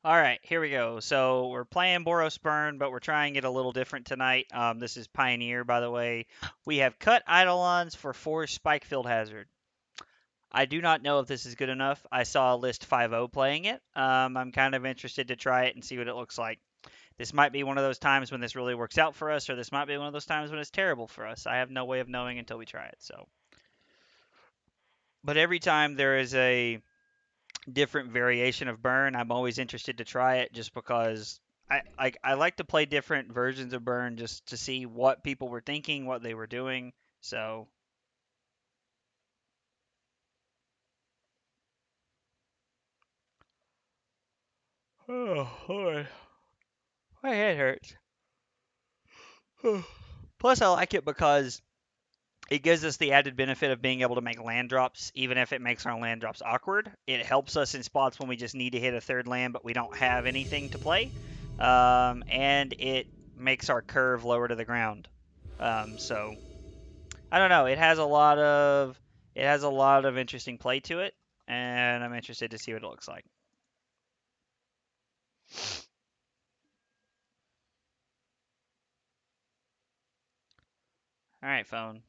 All right, here we go. So we're playing Boros Burn, but we're trying it a little different tonight. This is Pioneer, by the way. We have cut Eidolons for 4 Spikefield Hazard. I do not know if this is good enough. I saw a list 5.0 playing it. I'm kind of interested to try it and see what it looks like. This might be one of those times when this really works out for us, or this might be one of those times when it's terrible for us. I have no way of knowing until we try it. But every time there is a different variation of Burn, I'm always interested to try it just because I like to play different versions of Burn just to see what people were thinking, what they were doing. So, oh, boy. My head hurts. Plus, I like it because it gives us the added benefit of being able to make land drops, even if it makes our land drops awkward. It helps us in spots when we just need to hit a third land, but we don't have anything to play. And it makes our curve lower to the ground. So I don't know. It has a lot of interesting play to it, and I'm interested to see what it looks like. All right, phone.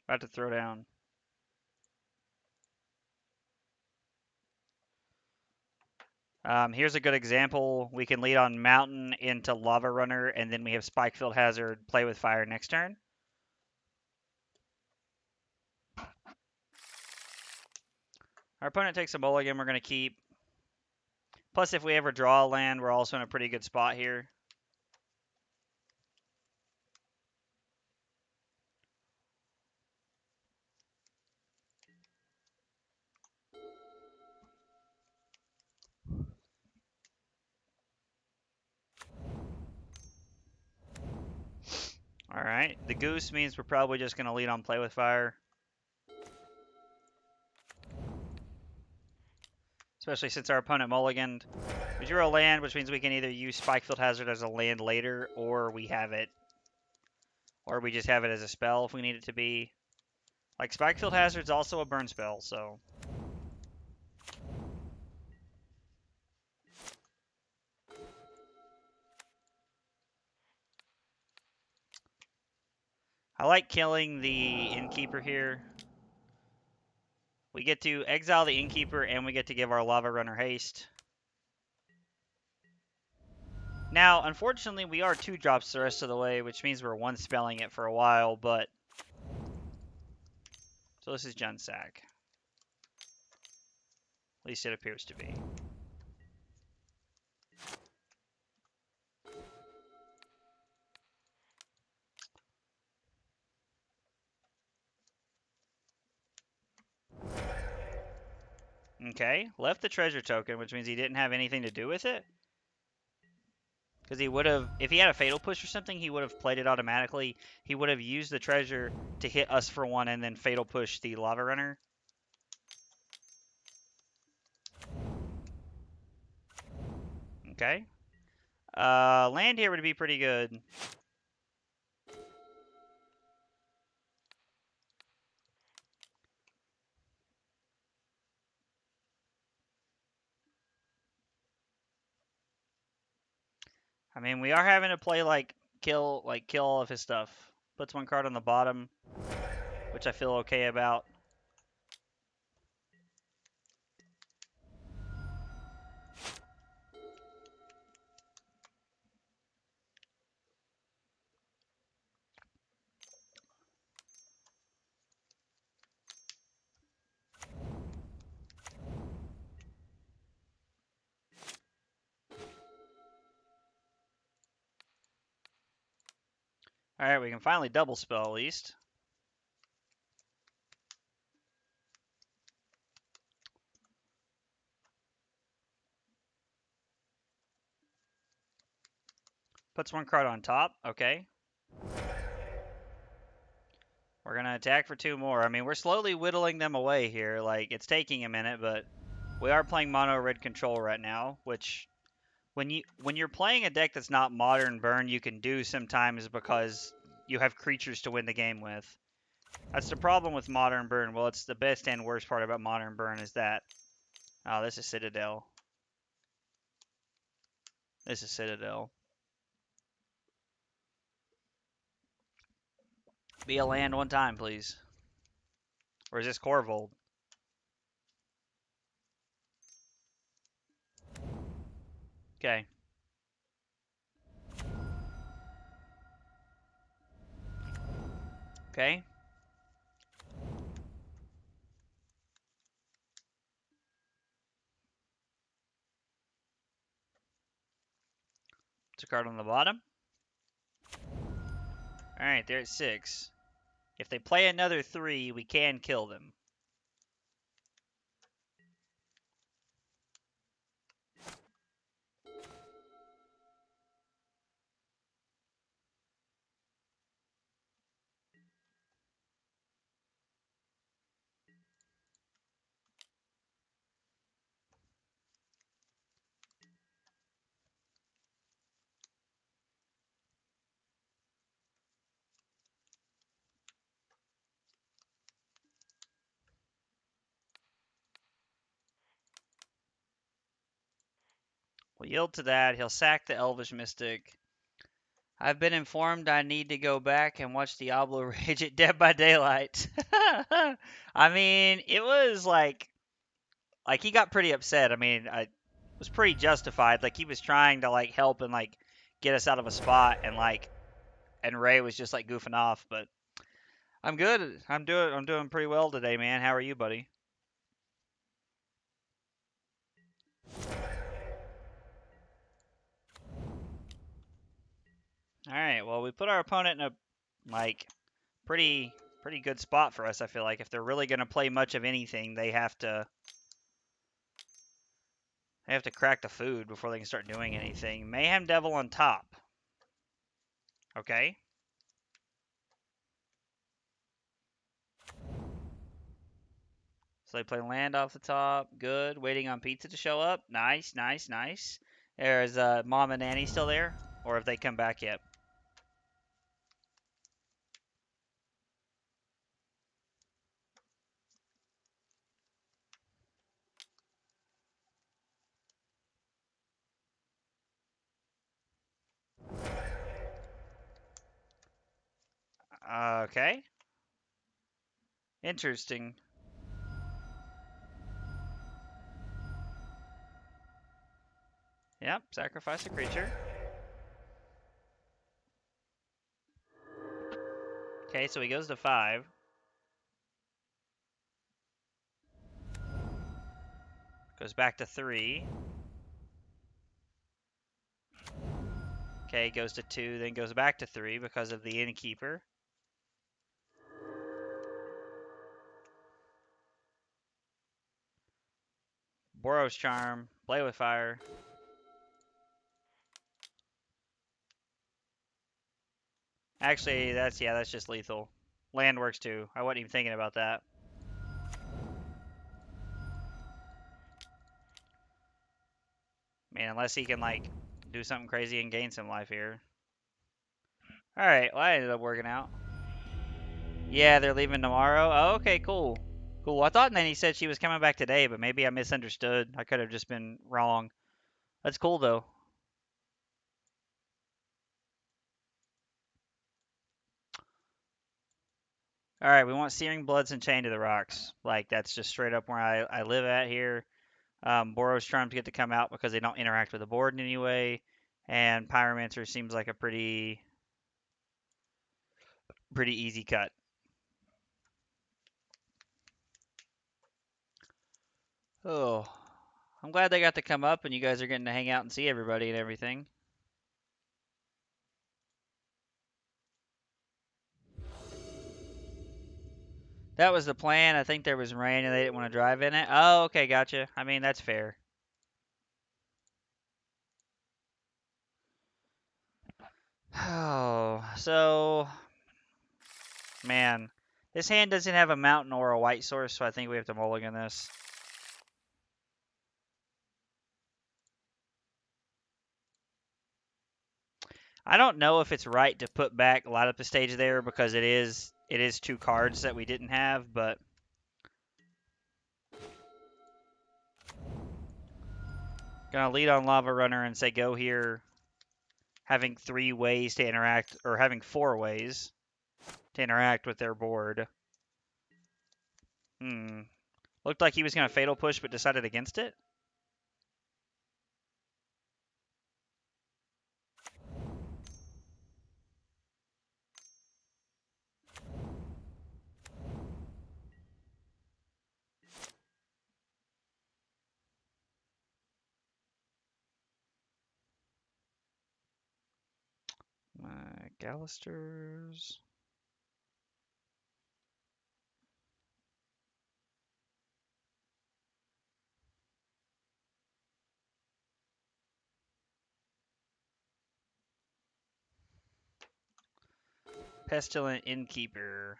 About to throw down. Here's a good example. We can lead on Mountain into Lava Runner, and then we have Spikefield Hazard, play with fire next turn. Our opponent takes a mulligan, we're going to keep. Plus, if we ever draw a land, we're also in a pretty good spot here. All right, the goose means we're probably just going to lead on play with fire. Especially since our opponent mulliganed. We drew a land, which means we can either use Spikefield Hazard as a land later, or we just have it as a spell if we need it to be. Like, Spikefield Hazard's also a burn spell, so. I like killing the Innkeeper here. We get to exile the Innkeeper, and we get to give our Lava Runner haste. Now, unfortunately, we are 2 drops the rest of the way, which means we're 1 spelling it for a while, but. So this is Junsack. At least it appears to be. Okay, left the treasure token, which means he didn't have anything to do with it. Because he would have, if he had a fatal push or something, he would have played it automatically. He would have used the treasure to hit us for 1 and then fatal push the Lava Runner. Okay. Land here would be pretty good. I mean, we are having to play kill all of his stuff. Puts 1 card on the bottom, which I feel okay about. All right, we can finally double spell at least. Puts 1 card on top. Okay. We're going to attack for 2 more. I mean, we're slowly whittling them away here. Like, it's taking a minute, but we are playing mono red control right now, which when you're playing a deck that's not modern burn, you can do sometimes because you have creatures to win the game with. That's the problem with modern burn. Well, it's the best and worst part about modern burn is that. Oh, this is Citadel. This is Citadel. Be a land one time, please. Or is this Corvold? Okay. Okay. It's a card on the bottom. Alright, they're at 6. If they play another 3, we can kill them. We'll yield to that. He'll sack the Elvish Mystic. I've been informed I need to go back and watch Diablo Rage at Dead by Daylight. I mean, it was like he got pretty upset. I mean, I was pretty justified. Like he was trying to like help and like get us out of a spot, and Ray was just like goofing off. But I'm good. I'm doing pretty well today, man. How are you, buddy? All right. Well, we put our opponent in a like pretty pretty good spot for us. I feel like if they're really going to play much of anything, they have to crack the food before they can start doing anything. Mayhem Devil on top. Okay. So they play land off the top. Good. Waiting on pizza to show up. Nice, nice, nice. There's Mom and Nanny still there? Or have they come back yet? Okay. Interesting. Yep, sacrifice a creature. Okay, so he goes to 5. Goes back to 3. Okay, goes to 2, then goes back to 3 because of the Innkeeper. Boros Charm. Play with fire. Actually, that's just lethal. Land works too. I wasn't even thinking about that. Man, unless he can like do something crazy and gain some life here. All right, well, I ended up working out. Yeah, they're leaving tomorrow. Oh, okay, cool. Cool. I thought Nanny said she was coming back today, but maybe I misunderstood. I could have just been wrong. That's cool though. All right, we want Searing Bloods and Chained to the Rocks. Like that's just straight up where I live at here. Boros Charms get to come out because they don't interact with the board in any way, and Pyromancer seems like a pretty easy cut. Oh, I'm glad they got to come up and you guys are getting to hang out and see everybody and everything. That was the plan. I think there was rain and they didn't want to drive in it. Oh, okay, gotcha. I mean, that's fair. Oh, so, man, this hand doesn't have a mountain or a white source, so I think we have to mulligan this. I don't know if it's right to put back Light Up the Stage there because it is 2 cards that we didn't have, but Gonna lead on Lava Runner and say go here, having 3 ways to interact, or having 4 ways to interact with their board. Looked like he was gonna Fatal Push, but decided against it. Gallisters. Pestilent Innkeeper.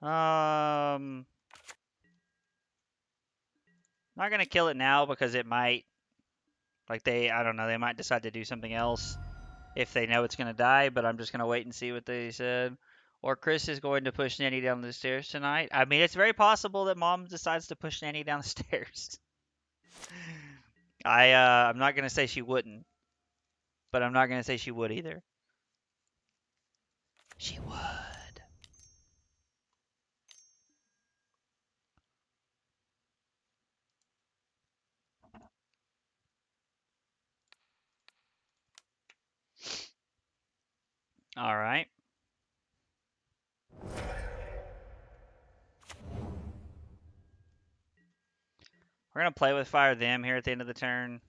Not gonna kill it now because it might, like I don't know, they might decide to do something else if they know it's gonna die. But I'm just gonna wait and see what they said. Or Chris is going to push Nanny down the stairs tonight. I mean, it's very possible that Mom decides to push Nanny down the stairs. I'm not gonna say she wouldn't, but I'm not gonna say she would either. She would. All right. We're gonna play with Fire Them here at the end of the turn.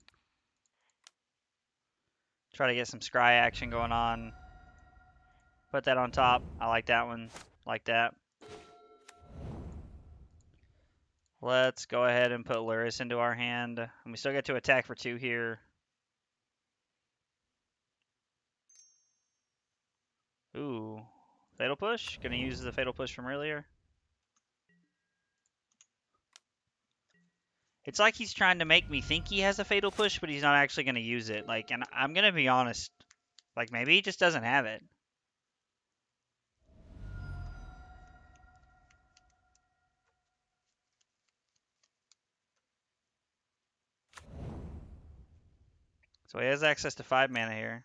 Try to get some scry action going on. Put that on top. I like that one. Like that. Let's go ahead and put Luris into our hand. And we still get to attack for 2 here. Ooh. Fatal Push? Gonna use the Fatal Push from earlier. It's like he's trying to make me think he has a Fatal Push, but he's not actually gonna use it. Like, and I'm gonna be honest. Like, maybe he just doesn't have it. So he has access to 5 mana here.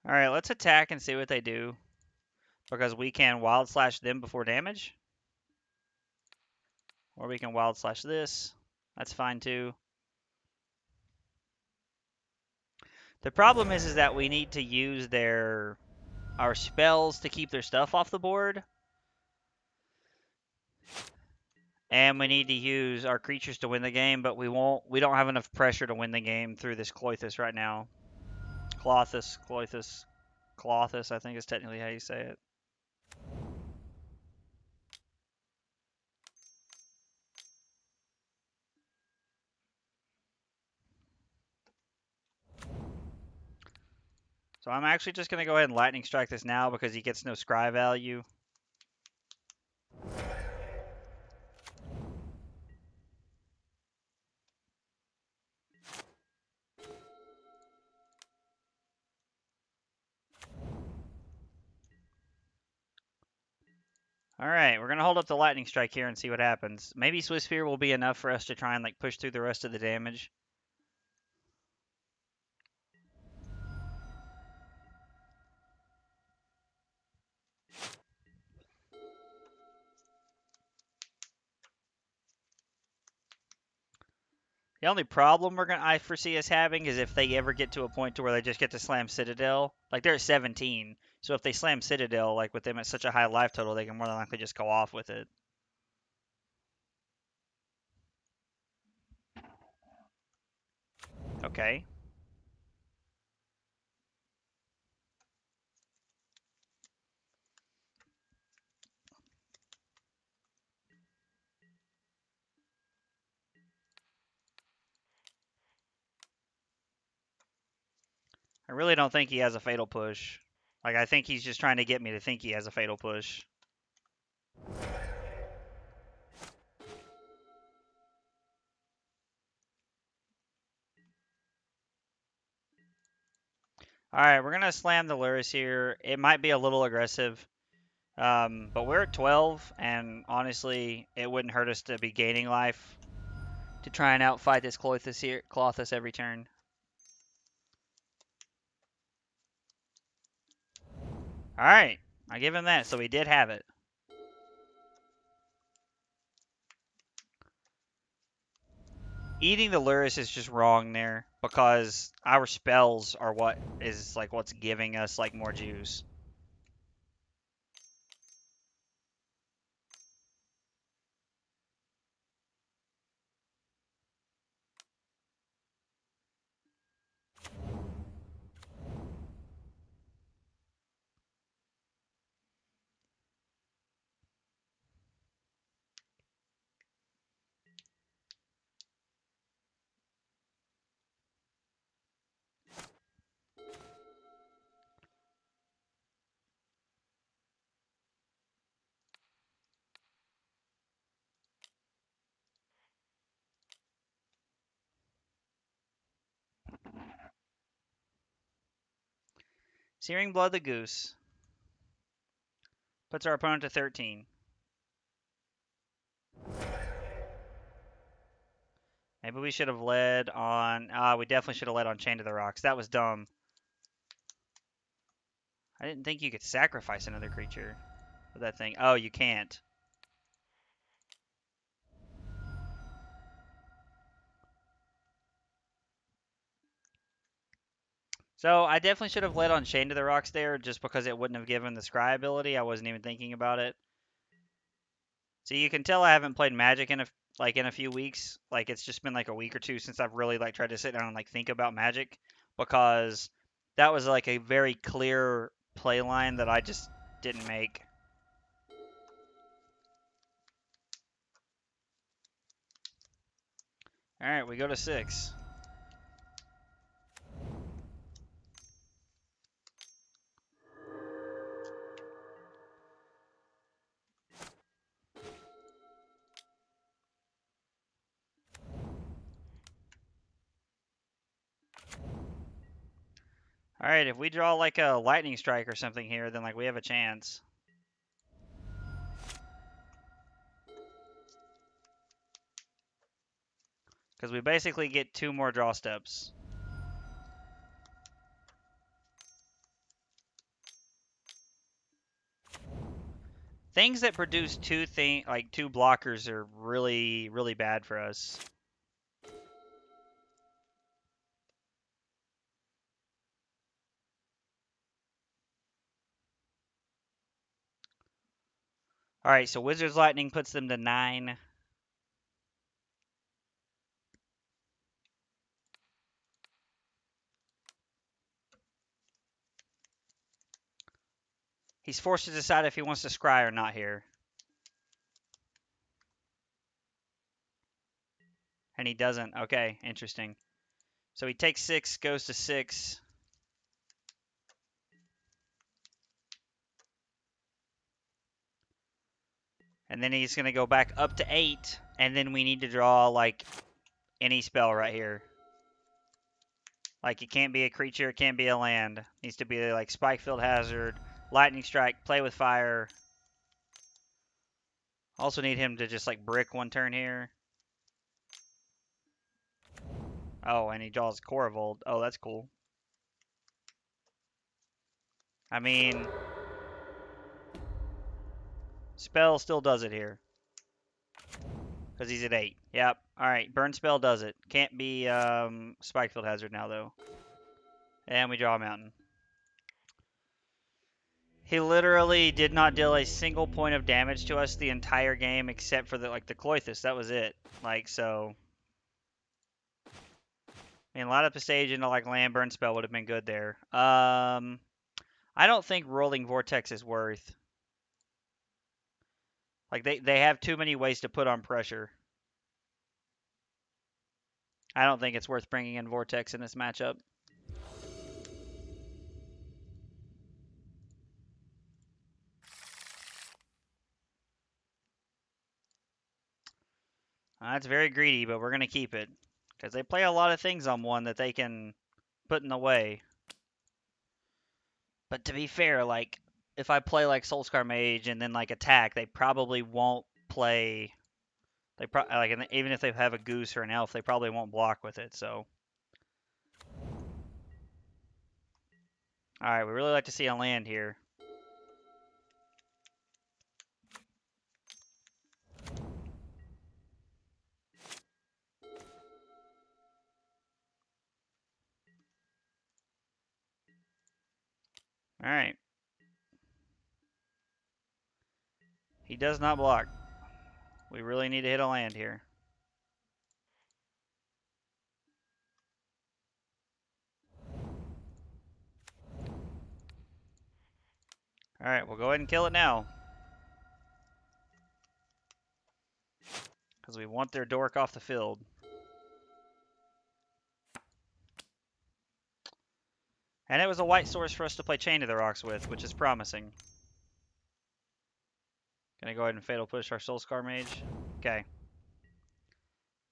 Alright, let's attack and see what they do. Because we can Wild Slash them before damage. Or we can Wild Slash this. That's fine too. The problem is that we need to use our spells to keep their stuff off the board. And we need to use our creatures to win the game, but we don't have enough pressure to win the game through this Cloythus right now. Clothus, I think is technically how you say it. So I'm actually just going to go ahead and Lightning Strike this now because he gets no scry value. Alright, we're going to hold up the Lightning Strike here and see what happens. Maybe Swiss Fear will be enough for us to try and like push through the rest of the damage. The only problem I foresee us having is if they ever get to a point to where they just get to slam Citadel. Like they're at 17, so if they slam Citadel, like with them at such a high life total, they can more than likely just go off with it. Okay. I really don't think he has a Fatal Push. Like, I think he's just trying to get me to think he has a fatal push. Alright, we're going to slam the Lurrus here. It might be a little aggressive. But we're at 12, and honestly, it wouldn't hurt us to be gaining life to try and outfight this Clothis every turn. Alright, I give him that, so he did have it. Eating the Lurrus is just wrong there, because our spells are what is like what's giving us like more juice. Searing Blood the Goose puts our opponent to 13. Maybe we should have led on... we definitely should have led on Chain to the Rocks. That was dumb. I didn't think you could sacrifice another creature with that thing. Oh, you can't. So I definitely should have led on Chain to the Rocks there, just because it wouldn't have given the Scry ability. I wasn't even thinking about it. So you can tell I haven't played Magic in a few weeks. Like, it's just been like a week or two since I've really like tried to sit down and like think about Magic, because that was like a very clear play line that I just didn't make. All right, we go to 6. All right, if we draw like a lightning strike or something here, then like we have a chance. Because we basically get 2 more draw steps. Things that produce two blockers are really, really bad for us. All right, so Wizard's Lightning puts them to 9. He's forced to decide if he wants to scry or not here. And he doesn't. Okay, interesting. So he takes 6, goes to 6. And then he's going to go back up to 8. And then we need to draw, like, any spell right here. Like, it can't be a creature, it can't be a land. It needs to be, like, Spikefield Hazard, Lightning Strike, Play with Fire. Also need him to just, like, brick one turn here. Oh, and he draws Korvold. Oh, that's cool. I mean, spell still does it here. Because he's at 8. Yep. Alright, burn spell does it. Can't be Spikefield Hazard now, though. And we draw a mountain. He literally did not deal a single point of damage to us the entire game except for the Cloythus. That was it. Like, so... I mean, light up a stage into like land burn spell would have been good there. I don't think Rolling Vortex is worth. Like they have too many ways to put on pressure. I don't think it's worth bringing in Vortex in this matchup. That's very greedy, but we're going to keep it. Because they play a lot of things on one that they can put in the way. But to be fair, like, if I play like Soulscar Mage and then like attack, they probably won't play. Like even if they have a goose or an elf, they probably won't block with it. So, all right, we really like to see a land here. All right, he does not block. We really need to hit a land here. All right, we'll go ahead and kill it now. Because we want their dork off the field. And it was a white source for us to play Chain of the Rocks with, which is promising. Gonna go ahead and Fatal Push our Soulscar Mage. Okay.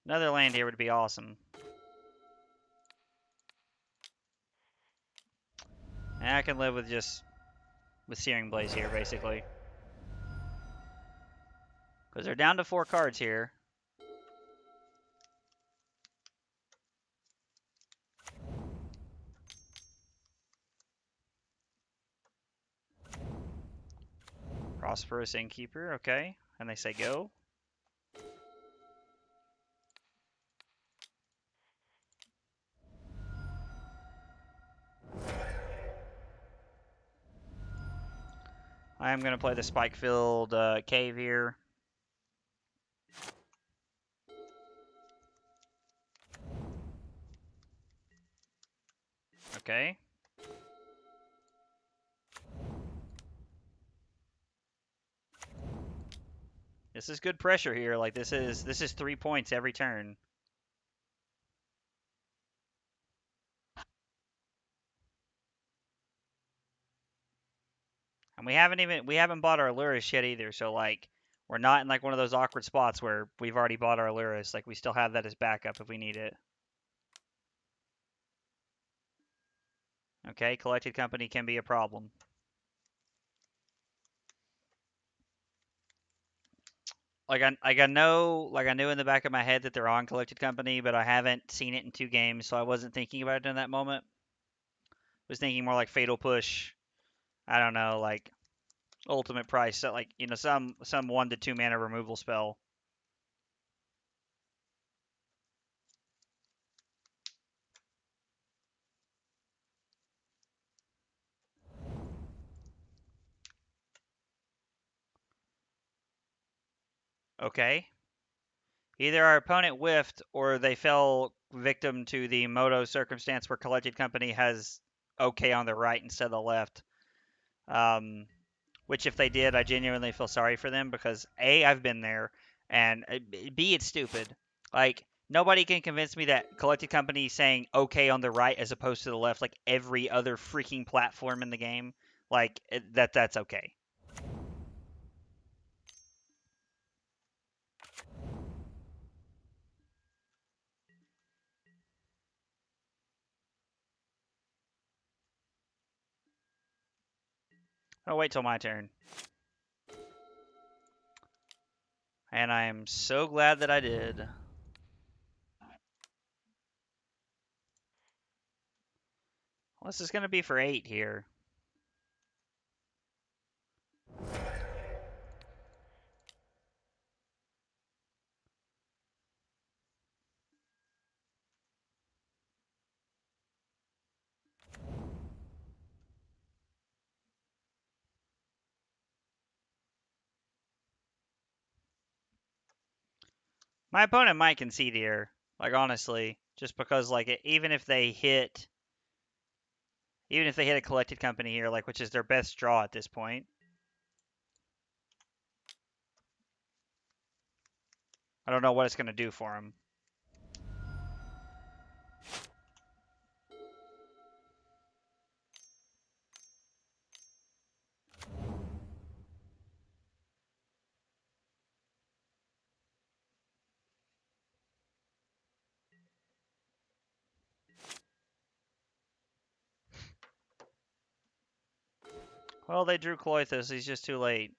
Another land here would be awesome. And I can live with just with Searing Blaze here, basically. Because they're down to 4 cards here. Prosperous Innkeeper, okay. And they say go. I am going to play the Spikefield Cave here. Okay. This is good pressure here. Like this is 3 points every turn. And we haven't bought our Luris yet either, so like we're not in like one of those awkward spots where we've already bought our Luris. Like we still have that as backup if we need it. Okay, collected company can be a problem. I knew in the back of my head that they're on collected company, but I haven't seen it in 2 games, so I wasn't thinking about it in that moment. I was thinking more like Fatal Push. I don't know, like ultimate price, so like some 1 to 2 mana removal spell. Okay. Either our opponent whiffed or they fell victim to the Moto circumstance where collected company has okay on the right instead of the left. Which if they did, I genuinely feel sorry for them because A, I've been there, and B, it's stupid. Like nobody can convince me that collected company saying okay on the right as opposed to the left, like every other freaking platform in the game, like that's okay. I'll wait till my turn. And I am so glad that I did. Well, this is going to be for 8 here. My opponent might concede here, like honestly, just because like even if they hit a collected company here, like which is their best draw at this point. I don't know what it's going to do for them. Well, they drew Cloythus. He's just too late.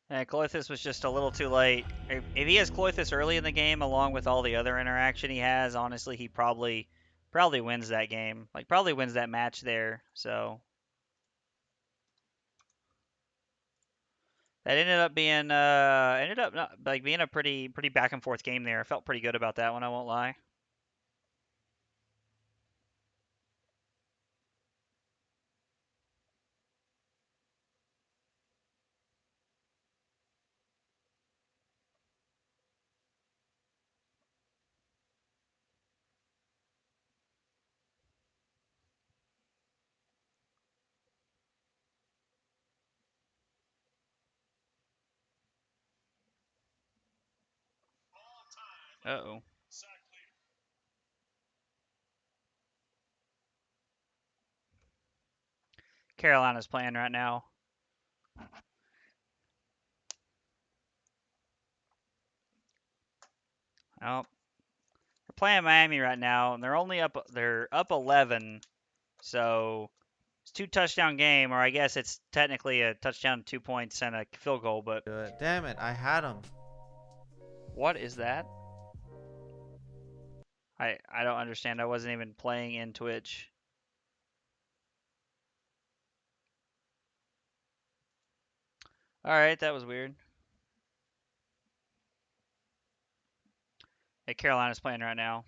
Yeah, Cloythus was just a little too late. If he has Cloythus early in the game, along with all the other interaction he has, honestly, he probably wins that game. Like, probably wins that match there. So that ended up not, like being a pretty back and forth game there. I felt pretty good about that one. I won't lie. Uh-oh. Carolina's playing right now. Oh, they're playing Miami right now, and they're up 11. So it's 2 touchdown game, or I guess it's technically a touchdown, 2 points, and a field goal. But Damn it, I had him. what is that? I don't understand. I wasn't even playing in Twitch. All right, that was weird. Hey, Carolina's playing right now.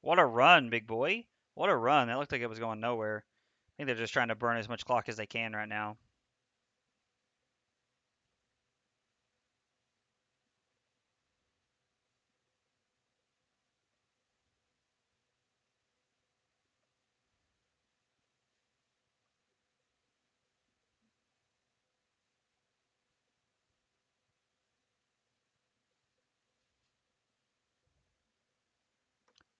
What a run, big boy. What a run. That looked like it was going nowhere. I think they're just trying to burn as much clock as they can right now.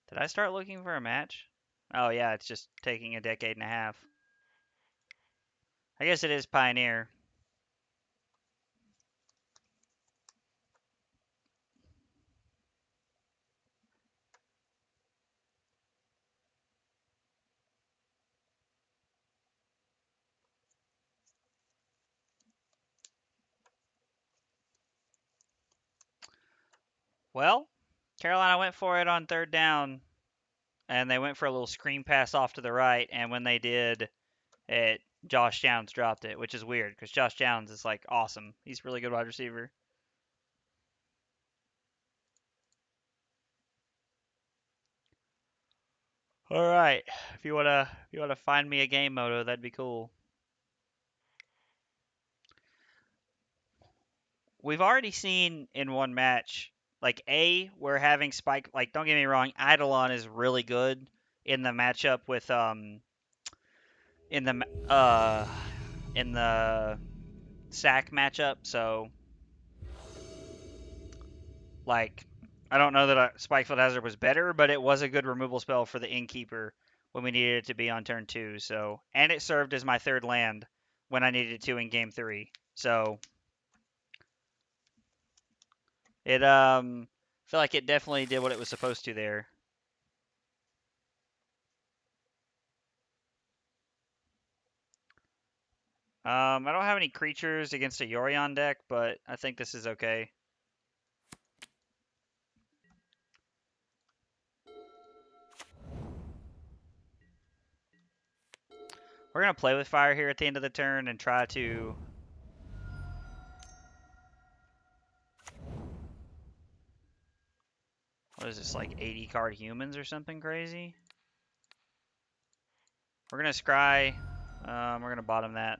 Did I start looking for a match? Oh, yeah, it's just taking a decade and a half. I guess it is Pioneer. Well, Carolina went for it on third down, and they went for a little screen pass off to the right, and when they did, Josh Downs dropped it, which is weird because Josh Downs is like awesome. He's a really good wide receiver. All right, if you wanna find me a game moto, that'd be cool. We've already seen in one match, like we're having Spike. Like, don't get me wrong, Eidolon is really good in the matchup with in the in the sack matchup. So like, I don't know that Spikefield Hazard was better, but it was a good removal spell for the innkeeper when we needed it to be on turn 2. So, and it served as my third land when I needed it to in game 3. So it feel like it definitely did what it was supposed to there. I don't have any creatures against a Yorion deck, but I think this is okay. We're gonna play with fire here at the end of the turn and try to. What is this, like 80 card humans or something crazy? We're gonna scry. We're gonna bottom that.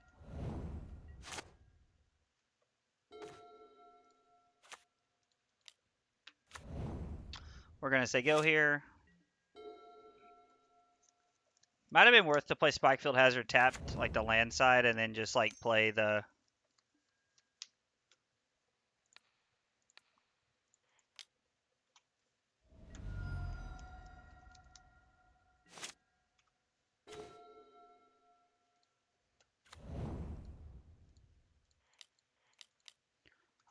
We're gonna say go here. Might have been worth to play Spikefield Hazard tapped, like the land side, and then just like play the.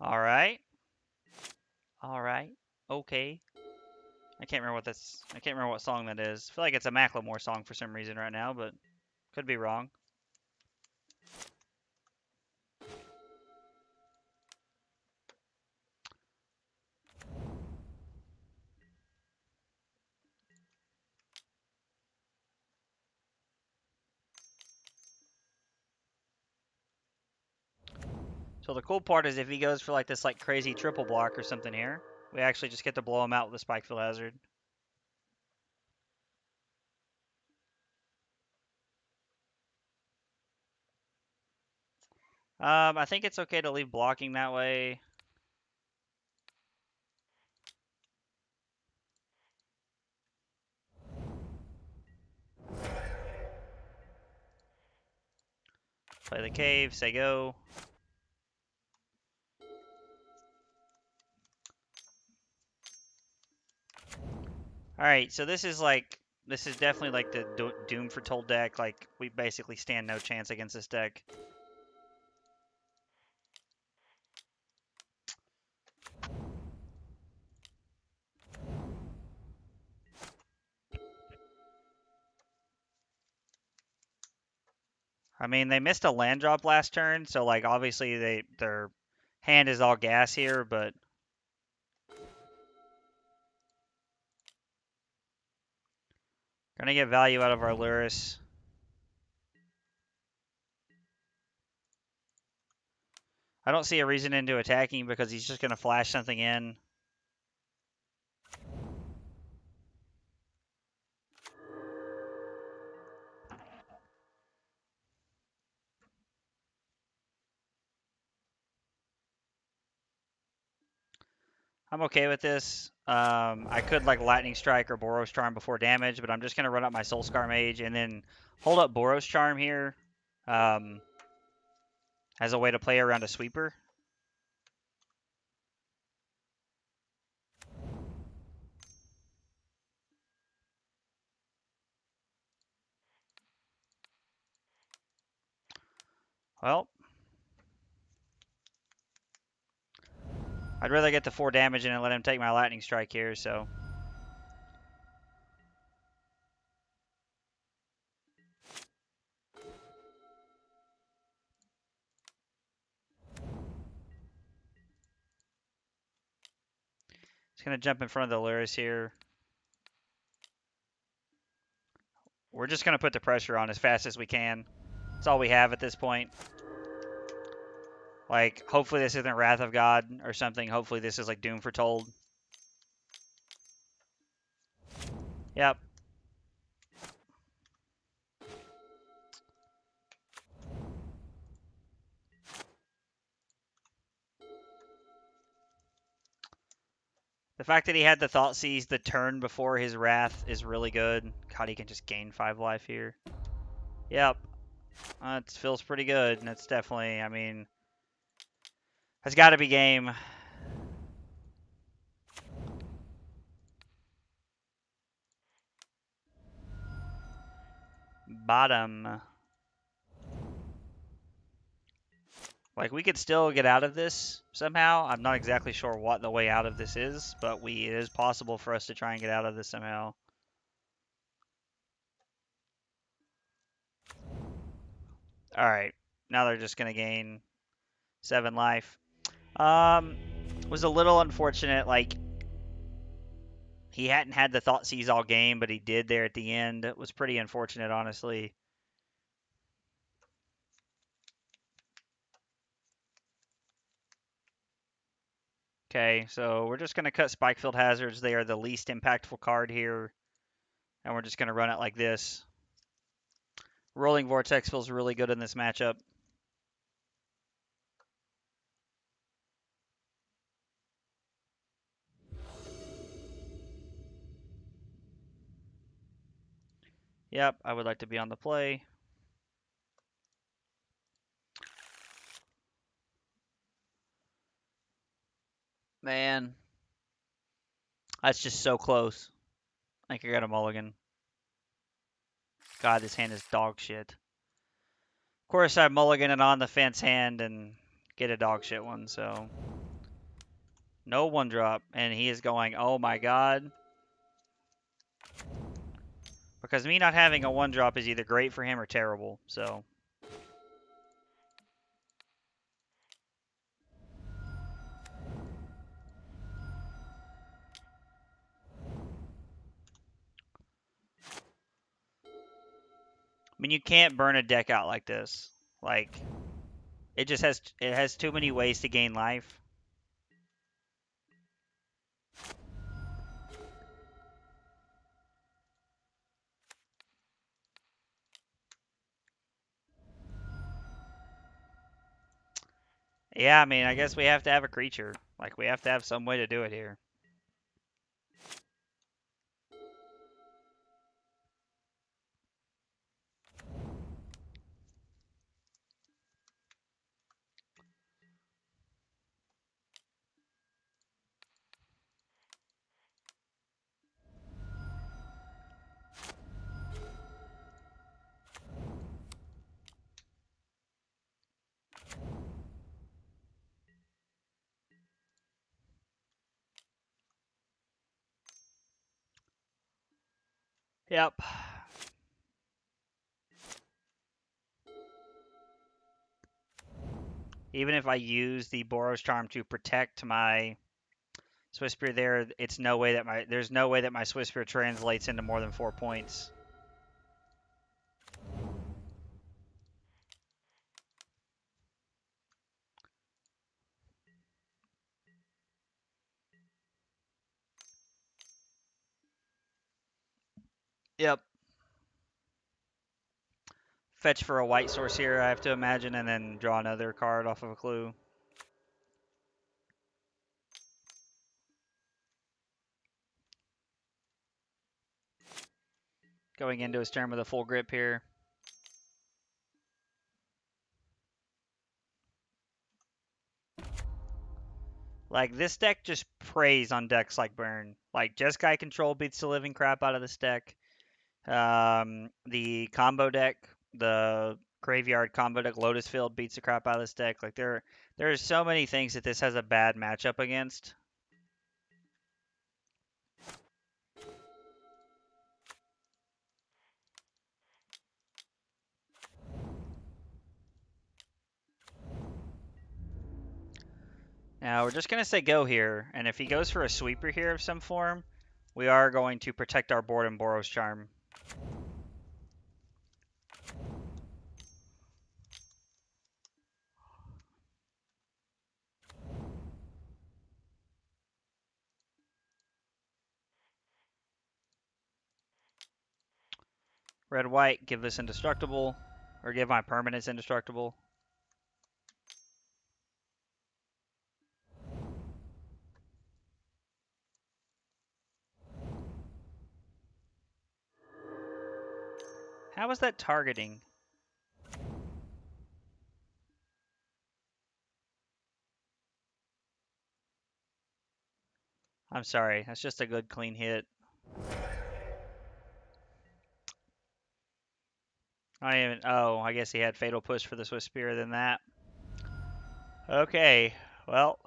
All right. All right. Okay. I can't remember what that's. I can't remember what song that is. I feel like it's a Macklemore song for some reason right now, but could be wrong. So the cool part is if he goes for like this like crazy triple block or something here, we actually just get to blow him out with a Spikefield Hazard. I think it's okay to leave blocking that way. Play the cave, say go. Alright, so this is definitely like the Doom Foretold deck. Like, we basically stand no chance against this deck. I mean, they missed a land drop last turn, so like obviously their hand is all gas here, but gonna get value out of our Luris. I don't see a reason into attacking because he's just gonna flash something in. I'm okay with this. I could like Lightning Strike or Boros Charm before damage, but I'm just gonna run up my Soulscar Mage and then hold up Boros Charm here as a way to play around a sweeper. Well, I'd rather get the 4 damage in and let him take my Lightning Strike here, so. Just gonna jump in front of the Luris here. We're just gonna put the pressure on as fast as we can. That's all we have at this point. Like, hopefully this isn't Wrath of God or something. Hopefully this is like Doom Foretold. Yep. The fact that he had the Thoughtseize the turn before his Wrath is really good. God, he can just gain 5 life here. Yep. That feels pretty good. That's definitely, I mean, that's got to be game. Bottom. Like, we could still get out of this somehow. I'm not exactly sure what the way out of this is, but it is possible for us to try and get out of this somehow. Alright. Now they're just going to gain 7 life. Was a little unfortunate. Like, he hadn't had the Thoughtseize all game, but he did there at the end. It was pretty unfortunate, honestly. Okay, so we're just going to cut Spikefield Hazards. They are the least impactful card here, and we're just going to run it like this. Rolling Vortex feels really good in this matchup. Yep, I would like to be on the play. Man, that's just so close. I think I got a mulligan. God, this hand is dog shit. Of course, I mulligan it on the fence hand and get a dog shit one, so. No 1-drop. And he is going, oh my god. Because me not having a 1-drop is either great for him or terrible, so. I mean, you can't burn a deck out like this. Like, it just has too many ways to gain life. Yeah, I mean, I guess we have to have a creature. Like, we have to have some way to do it here. Yep. Even if I use the Boros Charm to protect my Swiss Spear there, there's no way that my Swiss Spear translates into more than 4 points. Yep. Fetch for a white source here, I have to imagine, and then draw another card off of a clue. Going into his turn with a full grip here. Like, this deck just preys on decks like Burn. Like, Jeskai Control beats the living crap out of this deck. The combo deck, the Graveyard combo deck, Lotus Field beats the crap out of this deck. Like, there's so many things that this has a bad matchup against. Now, we're just going to say go here, and if he goes for a sweeper here of some form, we are going to protect our board and Boros Charm. Red-white, give this indestructible, or give my permanents indestructible. How is that targeting? I'm sorry, that's just a good clean hit. I guess he had Fatal Push for the Swiss Spear than that. Okay, well.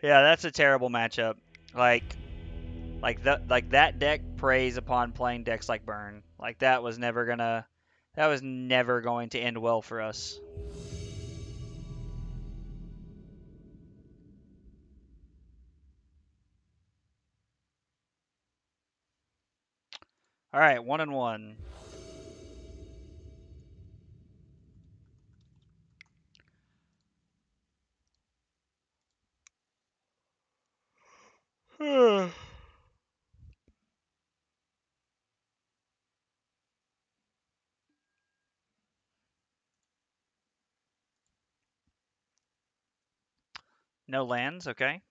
Yeah, that's a terrible matchup. Like that deck preys upon playing decks like Burn. Like that was never going to end well for us. All right, 1-1. No lands, okay.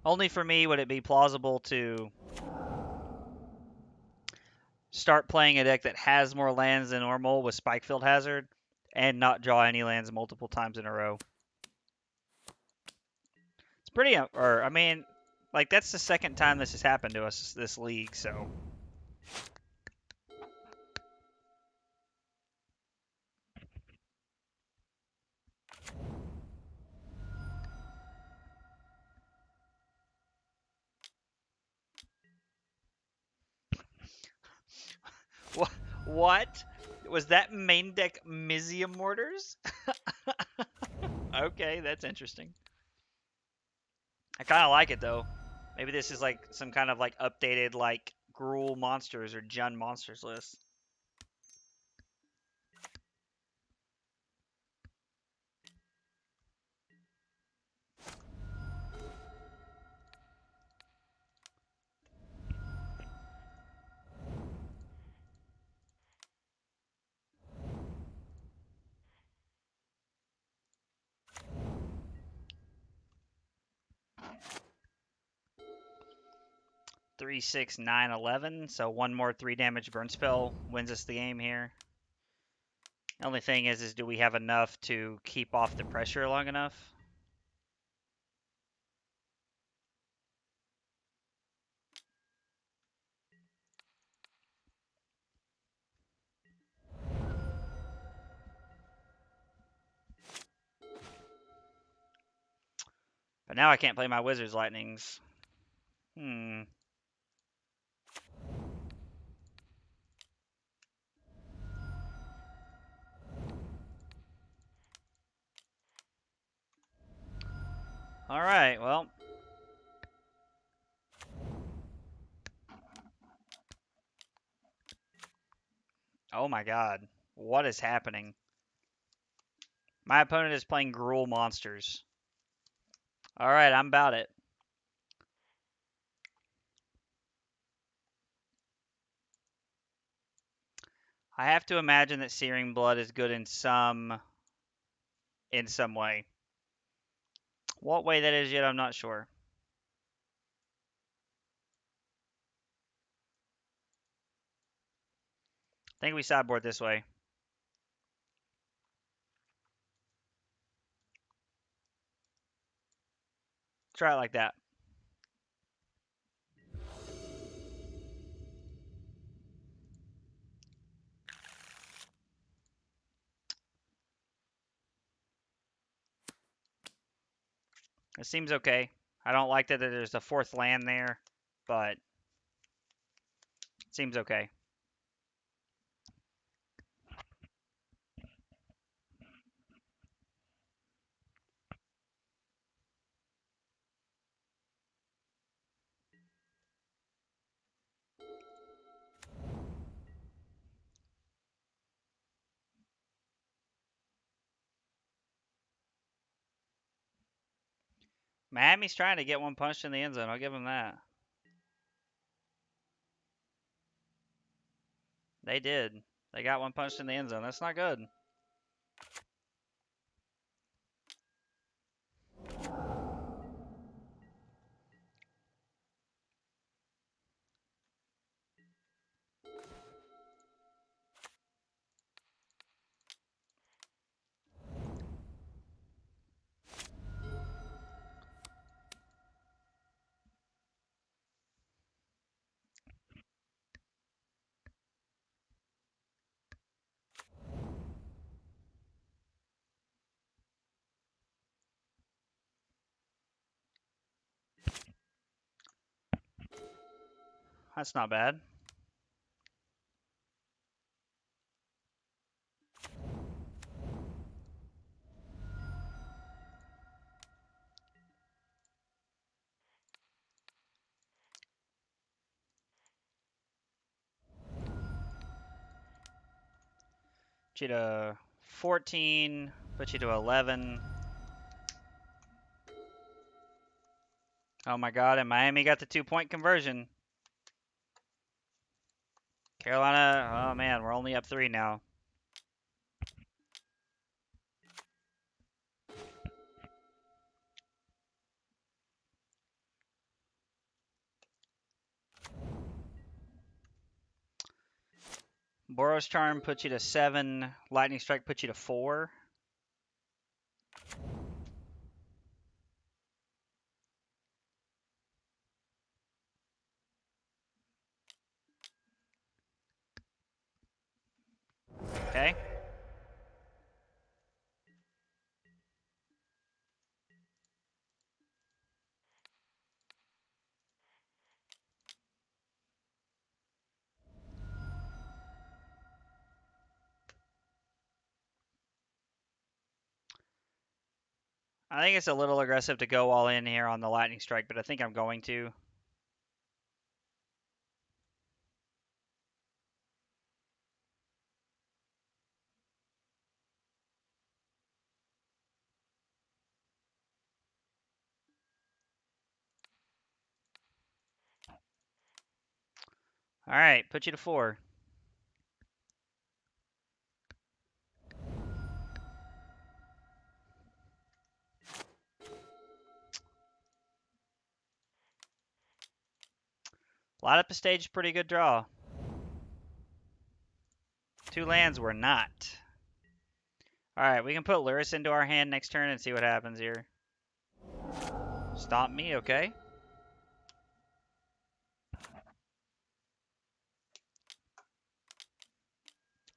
Only for me would it be plausible to start playing a deck that has more lands than normal with Spikefield Hazard, and not draw any lands multiple times in a row. It's pretty, or I mean, like that's the second time this has happened to us this league, so. What? Was that main deck Mizium Mortars? Okay, that's interesting. I kind of like it though. Maybe this is like some kind of like updated like Gruul monsters or Jun monsters list. Three, 6, 9, 11. So one more 3 damage burn spell wins us the game here. The only thing is do we have enough to keep off the pressure long enough? But now I can't play my Wizard's Lightnings. Alright, well. Oh my god. What is happening? My opponent is playing Gruul monsters. Alright, I'm about it. I have to imagine that Searing Blood is good in some way. What way that is yet, I'm not sure. I think we sideboard this way. Try it like that. It seems okay. I don't like that there's a 4th land there, but it seems okay. Miami's trying to get one punched in the end zone. I'll give them that. They did. They got one punched in the end zone. That's not good. That's not bad. Put you to 14. Put you to 11. Oh my god, and Miami got the 2-point conversion. Carolina, oh man, we're only up 3 now. Boros Charm puts you to 7. Lightning Strike puts you to 4. Okay. I think it's a little aggressive to go all in here on the Lightning Strike, but I think I'm going to. All right, put you to 4. Light up the stage, pretty good draw. 2 lands were not. All right, we can put Luris into our hand next turn and see what happens here. Stomp me, okay.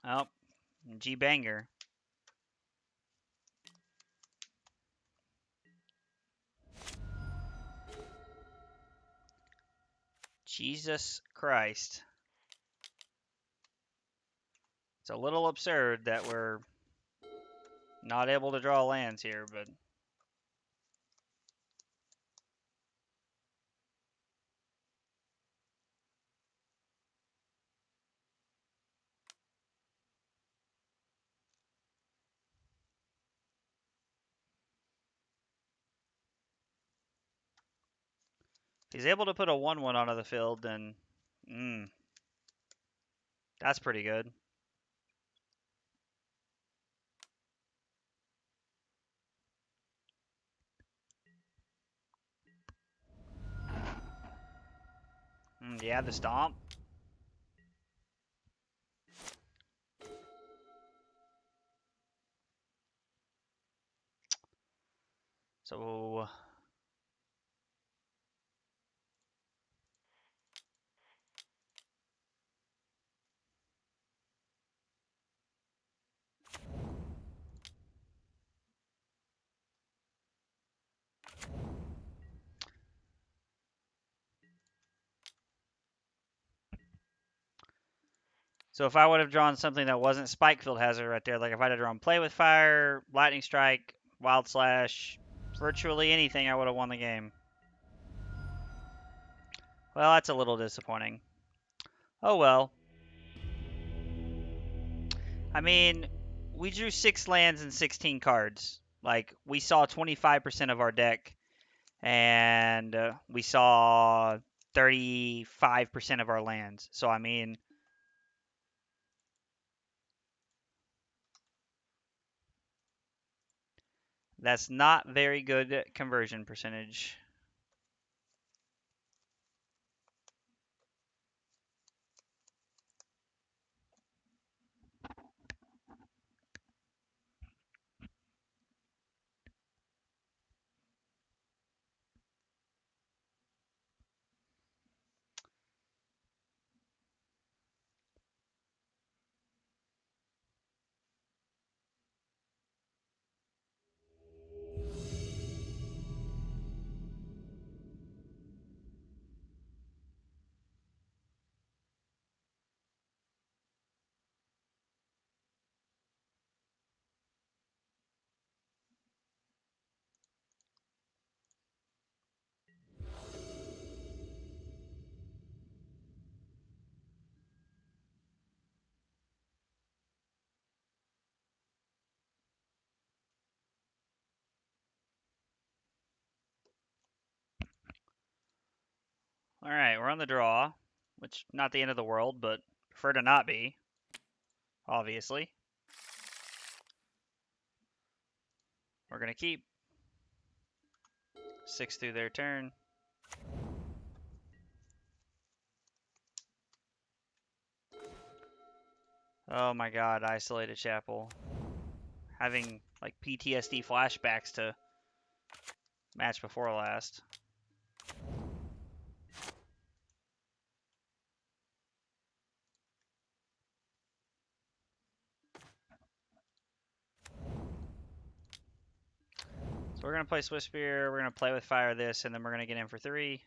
Oh, G-Banger. Jesus Christ. It's a little absurd that we're not able to draw lands here, but... If he's able to put a 1/1 onto the field, then... that's pretty good. Yeah, the Stomp. So... So if I would have drawn something that wasn't Spikefield Hazard right there, like if I'd have drawn Play with Fire, Lightning Strike, Wild Slash, virtually anything, I would have won the game. Well, that's a little disappointing. Oh well. I mean, we drew 6 lands and 16 cards. Like, we saw 25% of our deck, and we saw 35% of our lands. So, I mean... that's not very good conversion percentage. All right, we're on the draw, which not the end of the world, but prefer to not be, obviously. We're going to keep 6 through their turn. Oh my god, isolated chapel. Having like PTSD flashbacks to match before last. So we're going to play Swiss Spear, we're going to play with Fire this, and then we're going to get in for 3.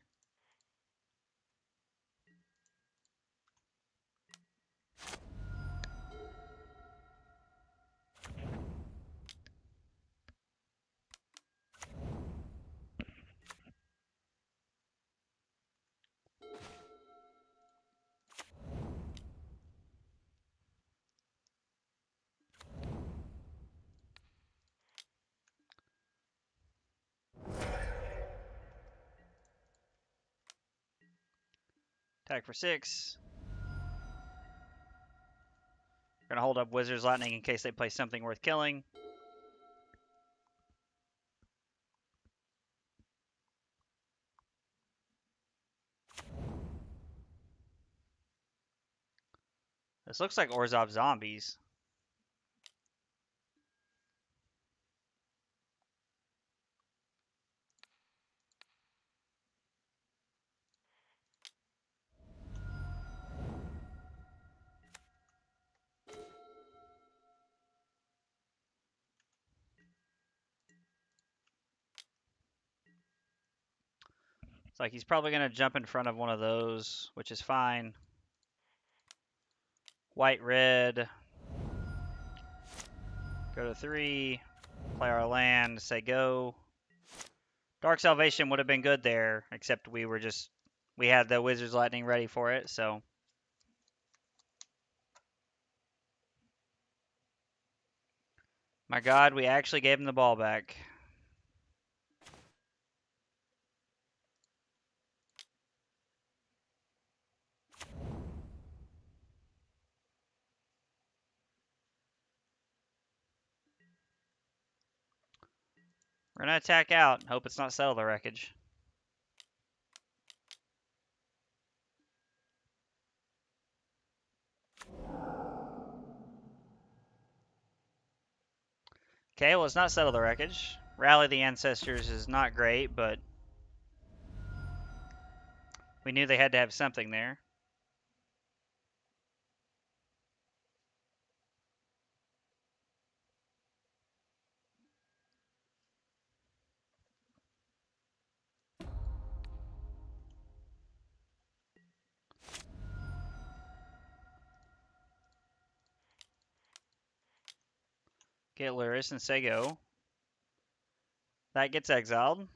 Attack for 6. We're going to hold up Wizard's Lightning in case they play something worth killing. This looks like Orzhov Zombies. It's like he's probably going to jump in front of one of those, which is fine. White, red. Go to 3. Play our land. Say go. Dark Salvation would have been good there, except we had the Wizard's Lightning ready for it, so. My god, we actually gave him the ball back. We're going to attack out. Hope it's not Settle the Wreckage. Okay, well, it's not Settle the Wreckage. Rally the Ancestors is not great, but we knew they had to have something there. Get Luris and say go. That gets exiled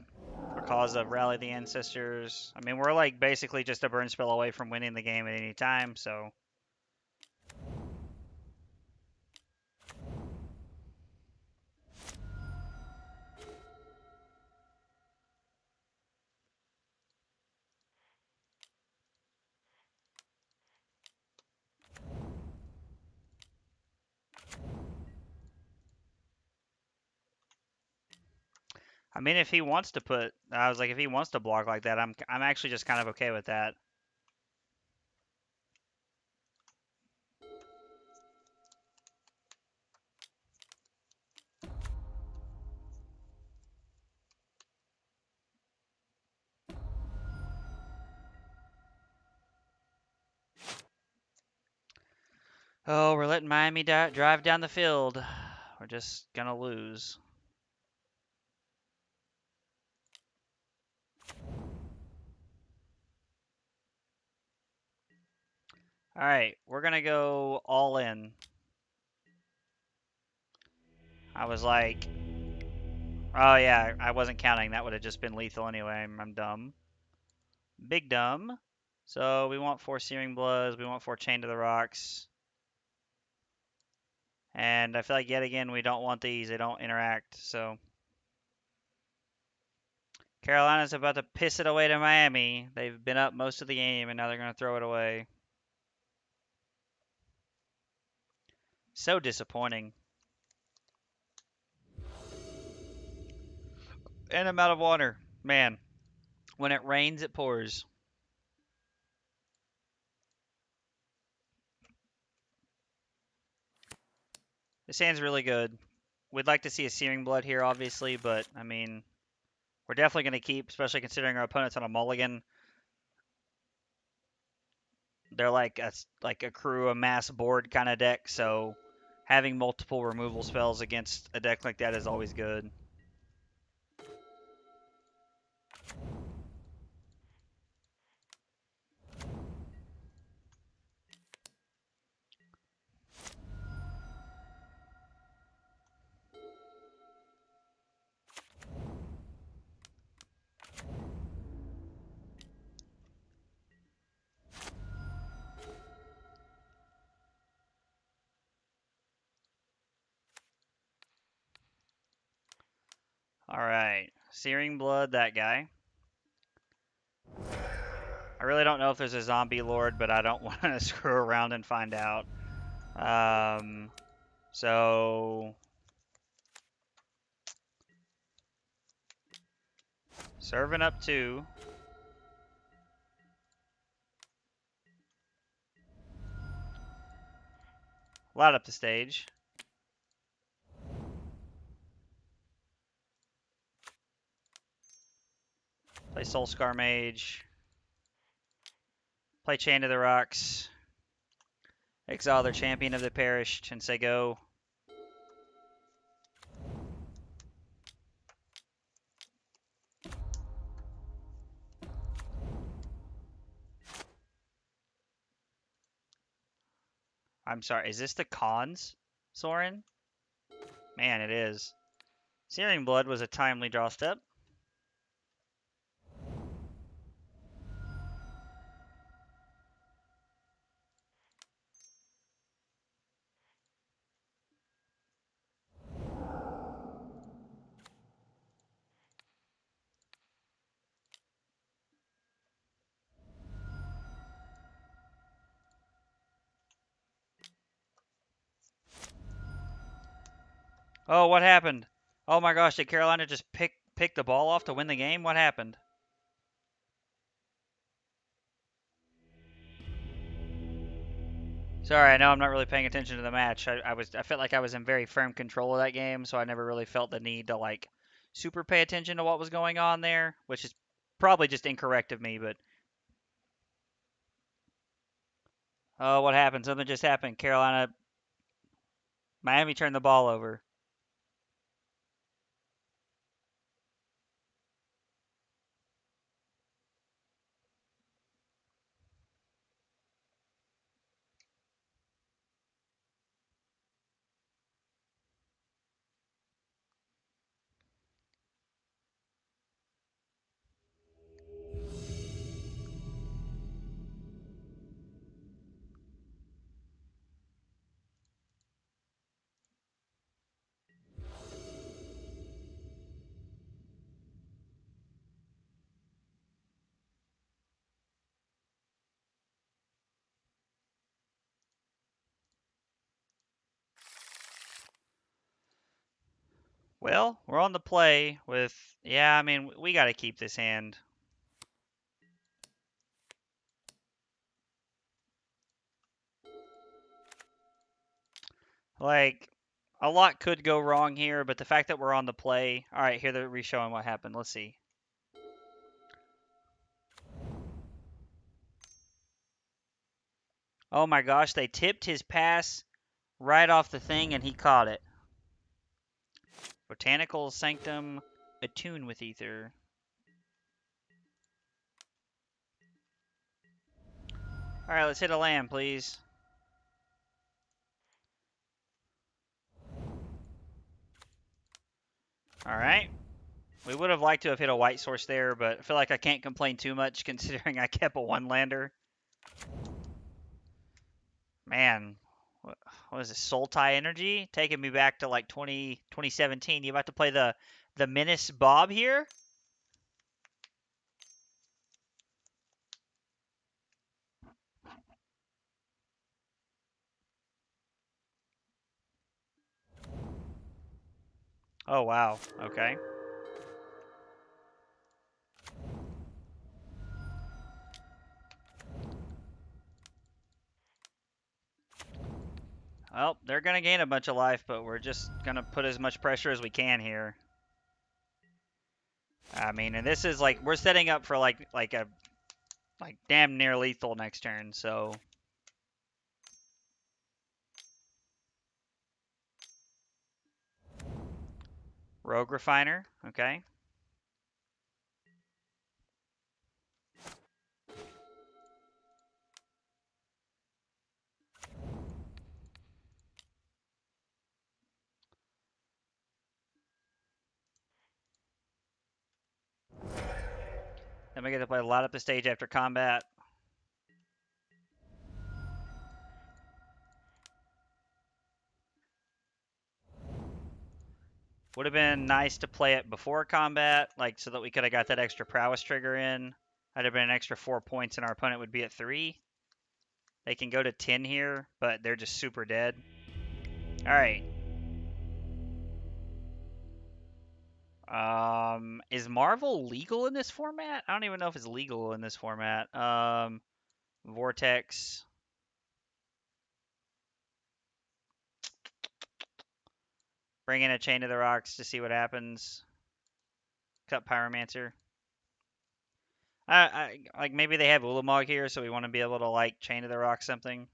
because of Rally the Ancestors. I mean, we're like basically just a burn spell away from winning the game at any time, so. I mean, if he wants to if he wants to block like that, I'm actually just kind of okay with that. Oh, we're letting Miami drive down the field. We're just gonna lose. All right, we're gonna go all in. I was like, oh yeah, I wasn't counting. That would have just been lethal anyway. I'm dumb. Big dumb. So we want 4 Searing Bloods. We want 4 Chain to the Rocks. And I feel like yet again we don't want these. They don't interact. So Carolina's about to piss it away to Miami. They've been up most of the game and now they're going to throw it away. So disappointing. And I'm out of water. Man, when it rains, it pours. This hand's really good. We'd like to see a Searing Blood here, obviously, but, I mean, we're definitely going to keep, especially considering our opponent's on a mulligan. They're like a crew, a mass board kind of deck, so having multiple removal spells against a deck like that is always good. Alright, Searing Blood, that guy. I really don't know if there's a Zombie Lord, but I don't want to screw around and find out. So... Serving up 2. Light up the stage. Play Soulscar Mage. Play Chain to the Rocks. Exile their Champion of the Perished and say go. I'm sorry, is this the Cons, Soren? Man, it is. Searing Blood was a timely draw step. Oh, what happened? Oh my gosh, did Carolina just pick the ball off to win the game? What happened? Sorry, I know I'm not really paying attention to the match. I felt like I was in very firm control of that game, so I never really felt the need to like super pay attention to what was going on there, which is probably just incorrect of me, but oh, what happened? Something just happened. Miami turned the ball over. Well, we're on the play with, yeah, I mean, we got to keep this hand. Like, a lot could go wrong here, but the fact that we're on the play. All right, here they're re-showing what happened. Let's see. Oh my gosh, they tipped his pass right off the thing and he caught it. Botanical Sanctum, attune with Ether. All right, let's hit a land, please. All right. We would have liked to have hit a white source there, but I feel like I can't complain too much considering I kept a one-lander. Man, what is this? Sultai Energy? Taking me back to like 2017. You about to play the Menace Bob here? Oh, wow. Okay. Well, they're gonna gain a bunch of life, but we're just gonna put as much pressure as we can here. I mean, and this is like we're setting up for like damn near lethal next turn. So Rogue Refiner, okay. Then we get to play light up the stage after combat. Would have been nice to play it before combat, like so that we could have got that extra prowess trigger in. That'd have been an extra 4 points, and our opponent would be at 3. They can go to 10 here, but they're just super dead. All right. Is Marvel legal in this format? I don't even know if it's legal in this format. Vortex. Bring in a Chain of the Rocks to see what happens. Cut Pyromancer. Like maybe they have Ulamog here, so we want to be able to like Chain of the Rock something.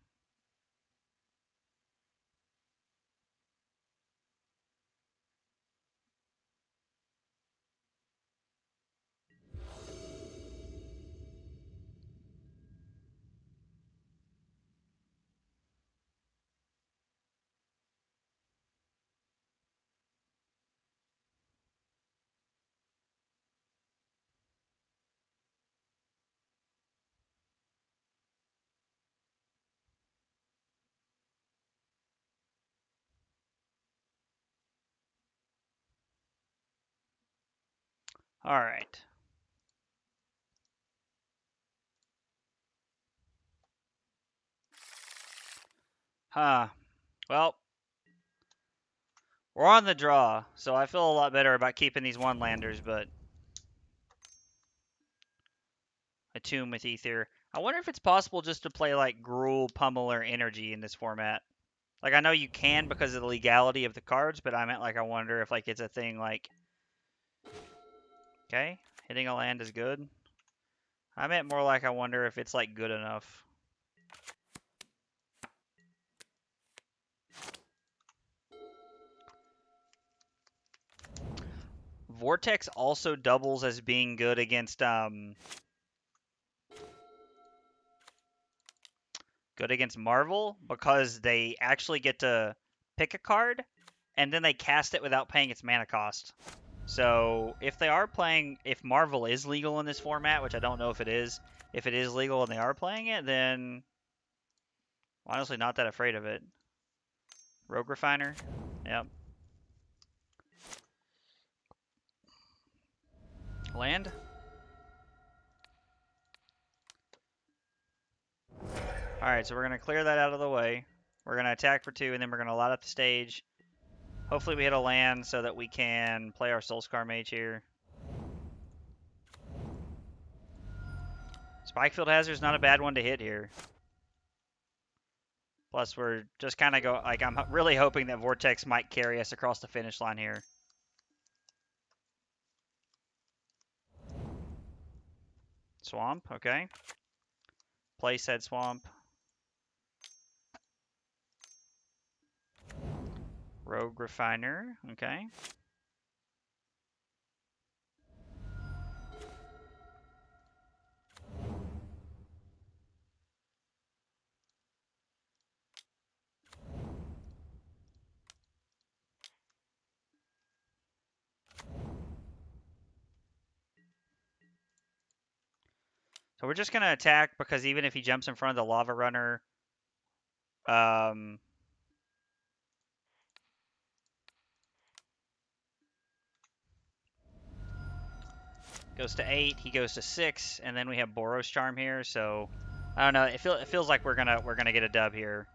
All right. Huh. Well, we're on the draw, so I feel a lot better about keeping these one-landers, but a Tomb with Ether. I wonder if it's possible just to play like Gruul, Pummeler, Energy in this format. Like I know you can because of the legality of the cards, but I meant like I wonder if like it's a thing like. Okay, hitting a land is good. I meant more like I wonder if it's like good enough. Vortex also doubles as being good against Marvel because they actually get to pick a card and then they cast it without paying its mana cost. So if they are playing, if Marvel is legal in this format, which I don't know if it is legal and they are playing it, then honestly not that afraid of it. Rogue Refiner, yep. Land. All right, so we're gonna clear that out of the way. We're gonna attack for 2, and then we're gonna light up the stage. Hopefully we hit a land so that we can play our Soulscar Mage here. Spikefield Hazard's not a bad one to hit here. Plus, we're just kind of I'm really hoping that Vortex might carry us across the finish line here. Swamp, okay. Play said Swamp. Rogue Refiner, okay. So we're just going to attack because even if he jumps in front of the Lava Runner, goes to 8, he goes to 6, and then we have Boros Charm here, so I don't know. It feels like we're gonna get a dub here.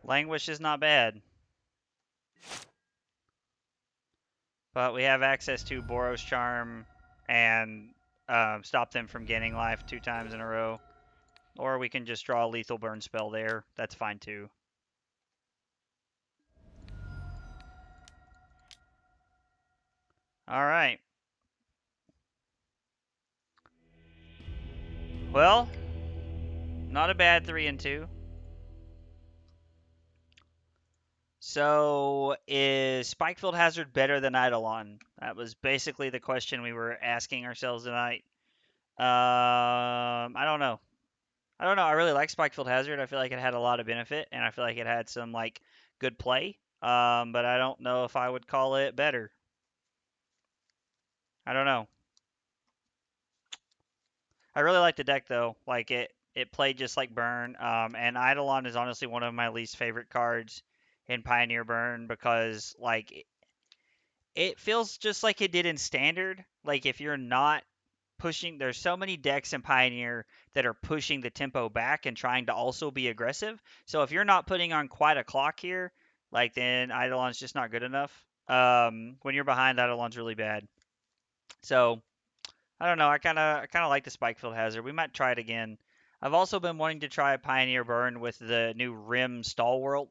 Languish is not bad. But we have access to Boros Charm and stop them from gaining life 2 times in a row. Or we can just draw a lethal burn spell there. That's fine too. Alright. Well, not a bad 3 and 2. So, is Spikefield Hazard better than Eidolon? That was basically the question we were asking ourselves tonight. I don't know. I don't know. I really like Spikefield Hazard. I feel like it had a lot of benefit, and I feel like it had some like good play. But I don't know if I would call it better. I don't know. I really like the deck though. Like it played just like Burn. And Eidolon is honestly one of my least favorite cards in Pioneer Burn because like it feels just like it did in Standard. Like if you're not pushing, there's so many decks in Pioneer that are pushing the tempo back and trying to also be aggressive. So if you're not putting on quite a clock here, like then Eidolon's just not good enough. When you're behind, Eidolon's really bad. So I don't know. I kind of like the Spikefield Hazard. We might try it again. I've also been wanting to try a Pioneer Burn with the new Rim Stalwart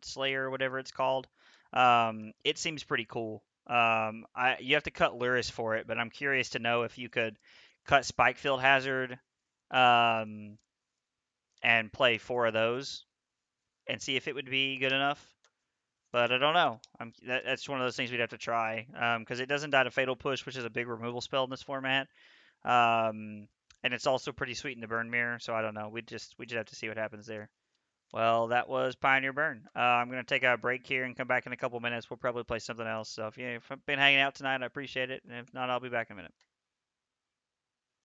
Slayer, whatever it's called. It seems pretty cool. You have to cut Luris for it, but I'm curious to know if you could cut Spikefield Hazard, um, and play 4 of those and see if it would be good enough. But I don't know. That's one of those things we'd have to try because it doesn't die to Fatal Push, which is a big removal spell in this format. Um, and it's also pretty sweet in the Burn Mirror, so I don't know. We just have to see what happens there. Well, that was Pioneer Burn. I'm gonna take a break here and come back in a couple minutes. We'll probably play something else. So if you've been hanging out tonight, I appreciate it. And if not, I'll be back in a minute.